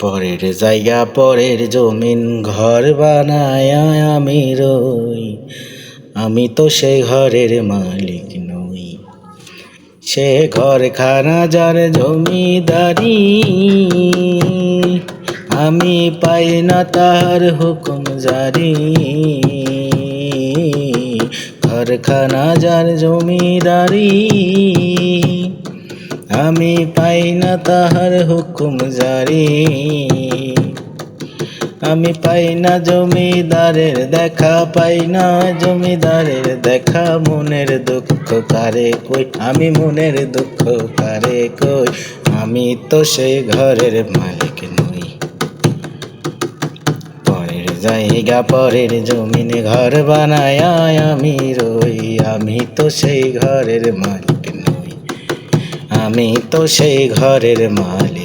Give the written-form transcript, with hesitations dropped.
পরের জায়গা পরের জমিন ঘর বানায় আমি রই, আমি তো সে ঘরের মালিক নই। সে ঘরখানা যার জমিদারি, আমি পাই না তার হুকুম জারি। ঘরখানা যার জমিদারি, আমি পাই না তাহার হুকুম জারি। আমি পাই না জমিদারের দেখা, পাই না জমিদারের দেখা। মনের দুঃখ কারে কই, আমি মনের দুঃখ কারে কই। আমি তো সেই ঘরের মালিক নই। পরের জায়গা পরের জমিনে ঘর বানায় আমি রই, আমি তো সেই ঘরের মালিক নই। আমি তো সেই ঘরের মালিক।